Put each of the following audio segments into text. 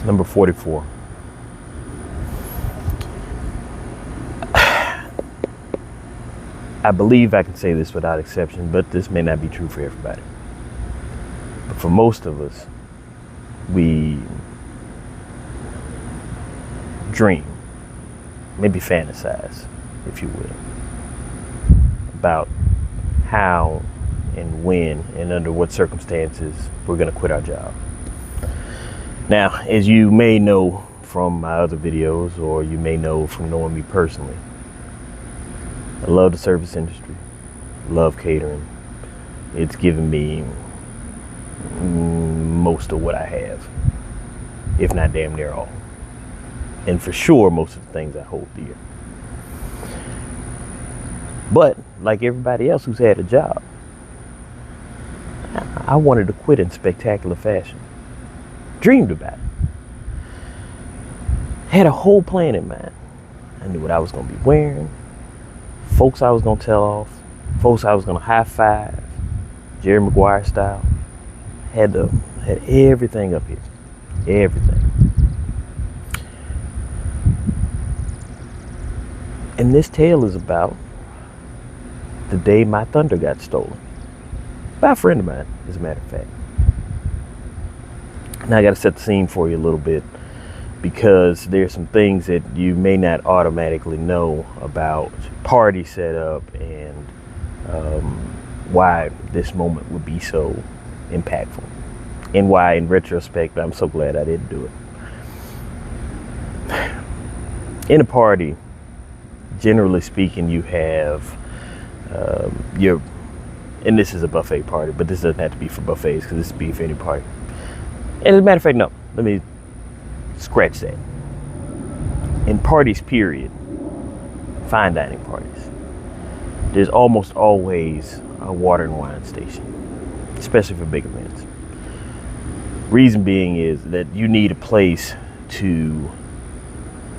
Number 44. I believe I can say this without exception, but this may not be true for everybody. But for most of us, we dream, maybe fantasize, if you will, about how and when and under what circumstances we're going to quit our job. Now, as you may know from my other videos, or you may know from knowing me personally, I love the service industry, love catering. It's given me most of what I have, if not damn near all. And for sure, most of the things I hold dear. But like everybody else who's had a job, I wanted to quit in spectacular fashion. Dreamed about it. Had a whole plan in mind. I knew what I was going to be wearing, folks I was going to tell off, folks I was going to high five, Jerry Maguire style. Had everything up here. Everything. And this tale is about the day my thunder got stolen. By a friend of mine, as a matter of fact. Now I got to set the scene for you a little bit, because there's some things that you may not automatically know about party setup and why this moment would be so impactful, and why in retrospect I'm so glad I didn't do it. In a party, generally speaking, you have and this is a buffet party, but this doesn't have to be for buffets, because this would be for any party. And as a matter of fact, no, let me scratch that. In parties, period, fine dining parties, there's almost always a water and wine station, especially for big events. Reason being is that you need a place to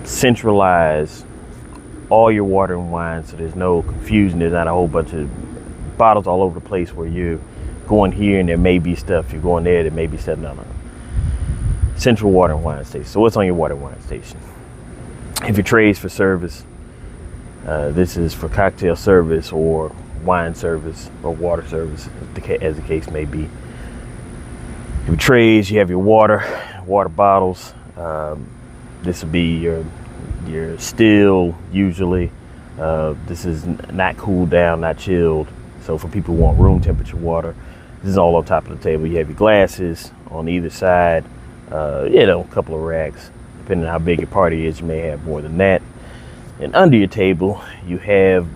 centralize all your water and wine, so there's no confusion. There's not a whole bunch of bottles all over the place where you're going here and there may be stuff, you're going there may be stuff. No. Central water and wine station. So what's on your water and wine station? If your tray's for service, this is for cocktail service or wine service or water service, as the case may be. Your trays, you have your water bottles. This would be your still usually. This is not cooled down, not chilled. So for people who want room temperature water, this is all on top of the table. You have your glasses on either side. A couple of racks. Depending on how big your party is, you may have more than that. And under your table, you have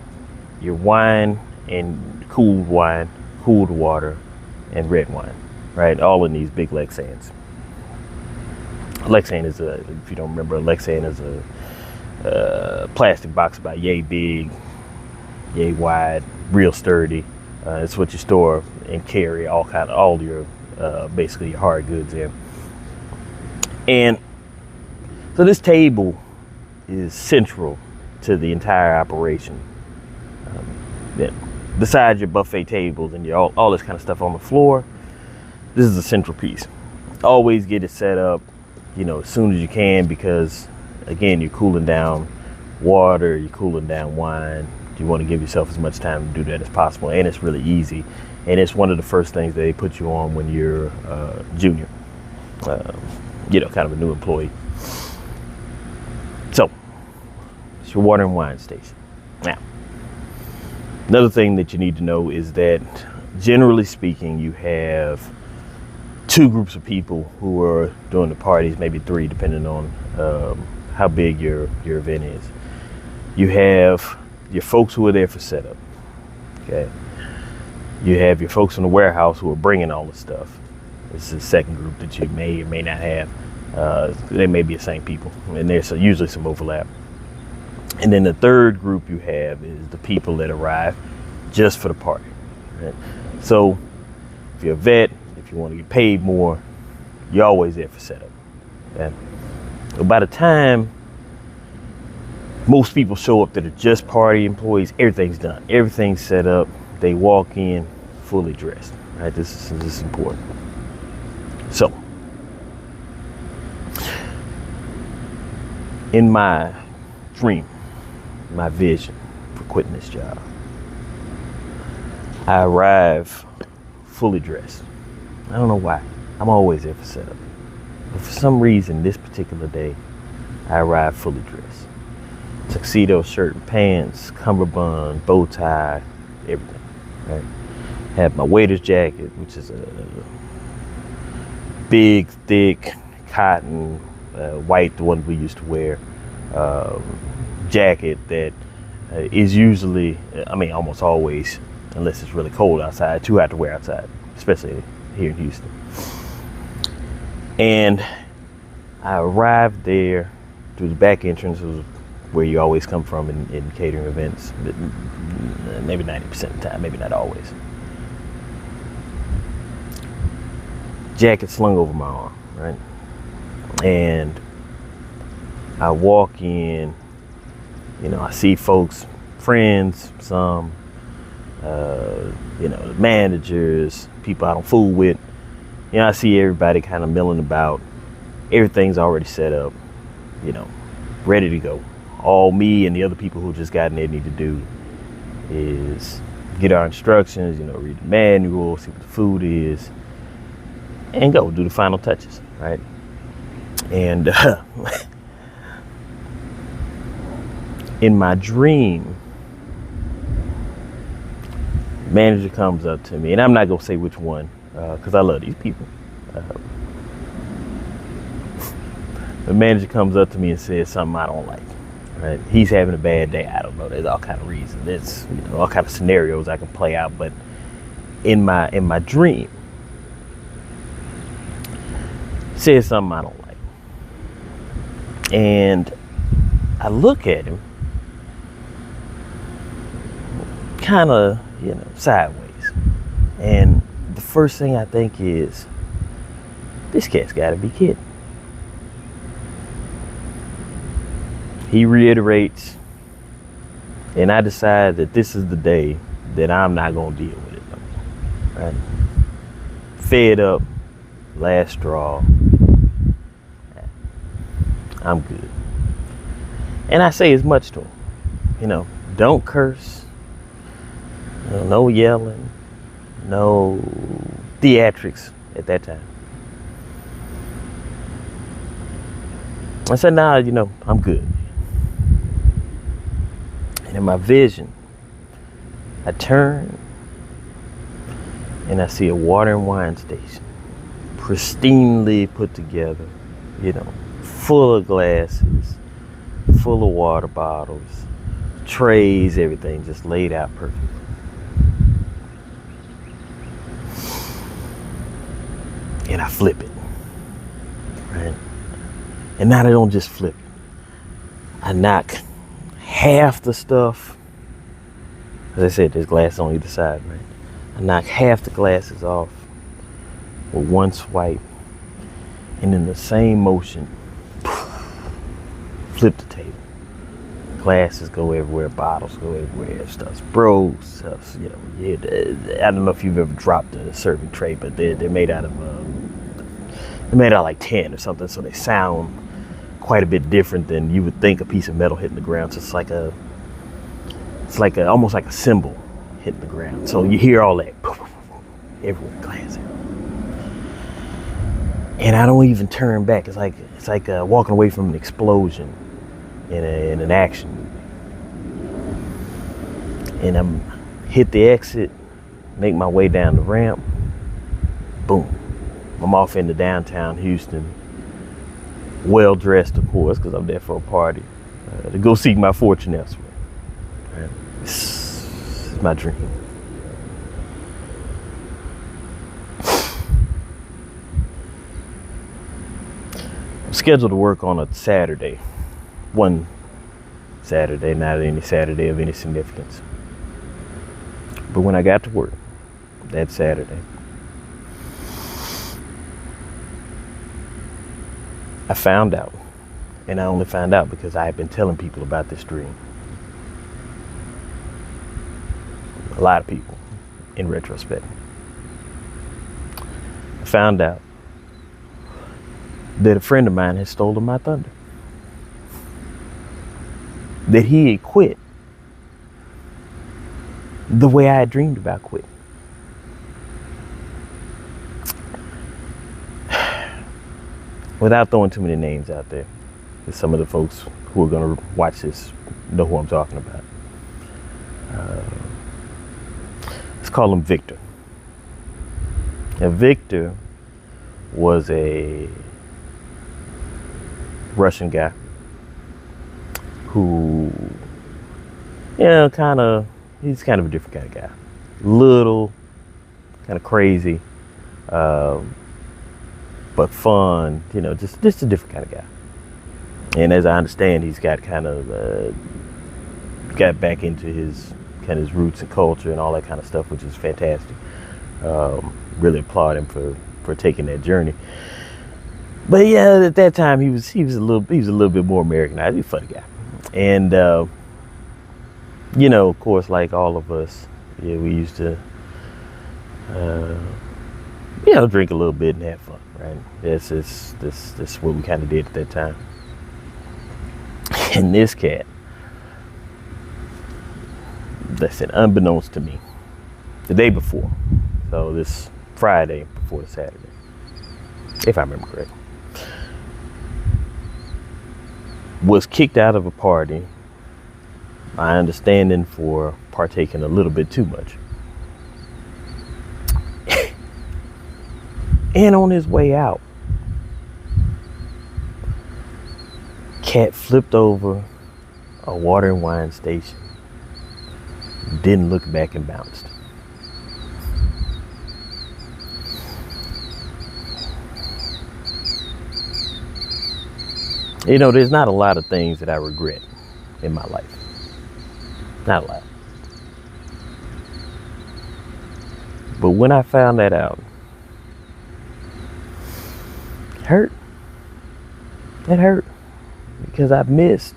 your wine and cooled water, and red wine, right? All in these big Lexans. Lexan is if you don't remember, Lexan is a plastic box about yay big, yay wide, real sturdy. It's what you store and carry all your basically your hard goods in. And so this table is central to the entire operation. Besides your buffet tables and all this kind of stuff on the floor, this is a central piece. Always get it set up, as soon as you can, because again, you're cooling down water, you're cooling down wine. You want to give yourself as much time to do that as possible, and it's really easy. And it's one of the first things they put you on when you're junior, kind of a new employee. So it's your water and wine station. Now, another thing that you need to know is that generally speaking, you have two groups of people who are doing the parties, maybe three, depending on how big your event is. You have your folks who are there for setup. Okay. You have your folks in the warehouse who are bringing all the stuff. This is the second group that you may or may not have. They may be the same people, and there's usually some overlap. And then the third group you have is the people that arrive just for the party. Right? So if you're a vet, if you want to get paid more, you're always there for setup. Okay? So by the time most people show up that are just party employees, everything's done. Everything's set up. They walk in fully dressed. Right? This is important. So In my dream, my vision for quitting this job, I arrive fully dressed. I don't know why. I'm always there for setup. But for some reason, this particular day, I arrived fully dressed. Tuxedo shirt and pants, cummerbund, bow tie, everything. Right? Had my waiter's jacket, which is a big, thick cotton, white, the one we used to wear, jacket that is usually, almost always, unless it's really cold outside, too hot to wear outside, especially here in Houston. And I arrived there through the back entrance, where you always come from in catering events, maybe 90% of the time, maybe not always. Jacket slung over my arm, right? And I walk in, I see folks, friends, some, managers, people I don't fool with. I see everybody kind of milling about. Everything's already set up, ready to go. All me and the other people who just got in there need to do is get our instructions, read the manual, see what the food is, and go do the final touches, right? And in my dream, the manager comes up to me, and I'm not gonna say which one, because I love these people. The manager comes up to me and says something I don't like. Right? He's having a bad day. I don't know. There's all kind of reasons. There's all kind of scenarios I can play out. But in my dream, he says something I don't like, and I look at him, kind of sideways, and the first thing I think is, this cat's got to be kidding. He reiterates, and I decide that this is the day that I'm not going to deal with it no more. Right? Fed up, last straw. I'm good. And I say as much to him. Don't curse. No yelling. No theatrics at that time. I said, nah, I'm good. And in my vision, I turn and I see a water and wine station, pristinely put together, full of glasses, full of water bottles, trays, everything just laid out perfectly. And I flip it, right? And now I don't just flip it. I knock half the stuff. As I said, there's glass on either side, right? I knock half the glasses off with one swipe, and in the same motion, flip the table. Glasses go everywhere, bottles go everywhere, stuff's broke, stuff's, I don't know if you've ever dropped a serving tray, but they're made out of like tin or something, so they sound quite a bit different than you would think a piece of metal hitting the ground. So it's like almost like a cymbal hitting the ground. So you hear all that everywhere, glass. And I don't even turn back. It's like walking away from an explosion in an action movie. And I'm hit the exit, make my way down the ramp. Boom, I'm off into downtown Houston. Well dressed, of course, because I'm there for a party, to go seek my fortune elsewhere. Right? This is my dream. I'm scheduled to work on a Saturday. One Saturday, not any Saturday of any significance. But when I got to work that Saturday, I found out, and I only found out because I had been telling people about this dream. A lot of people, in retrospect. I found out that a friend of mine had stolen my thunder. that he had quit the way I had dreamed about quitting. Without throwing too many names out there, some of the folks who are going to watch this know who I'm talking about. Let's call him Victor. Now, Victor was a Russian guy who, he's kind of a different kind of guy. Little, kind of crazy, but fun, just a different kind of guy. And as I understand, he's got got back into his roots and culture and all that kind of stuff, which is fantastic. Really applaud him for taking that journey. But yeah, at that time he was a little bit more Americanized. He's a funny guy, and of course, like all of us, we used to drink a little bit and have fun, right? That's what we kind of did at that time. And this cat, listen, unbeknownst to me, the day before, so this Friday before the Saturday, if I remember correctly, was kicked out of a party, my understanding, for partaking a little bit too much. And on his way out, cat flipped over a water and wine station, didn't look back, and bounced. There's not a lot of things that I regret in my life. Not a lot. But when I found that out, it hurt. It hurt. Because I missed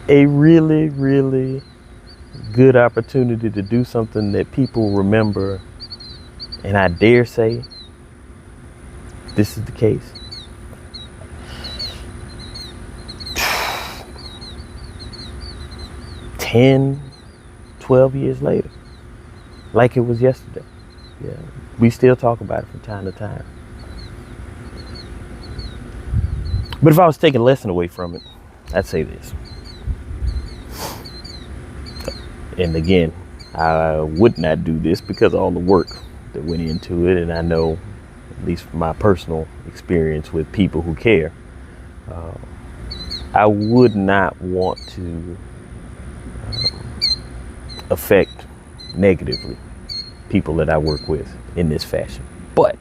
a really, really good opportunity to do something that people remember. And I dare say this is the case. 10, 12 years later, like it was yesterday. Yeah, we still talk about it from time to time. But if I was taking a lesson away from it, I'd say this. And again, I would not do this because of all the work that went into it, and I know, at least from my personal experience with people who care, I would not want to affect negatively people that I work with in this fashion. But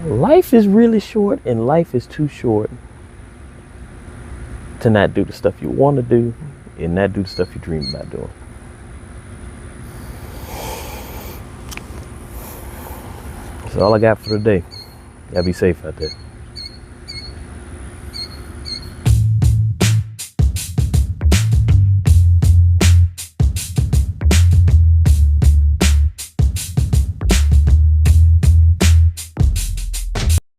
life is really short, and life is too short to not do the stuff you want to do and not do the stuff you dream about doing. That's all I got for today. Y'all be safe out there.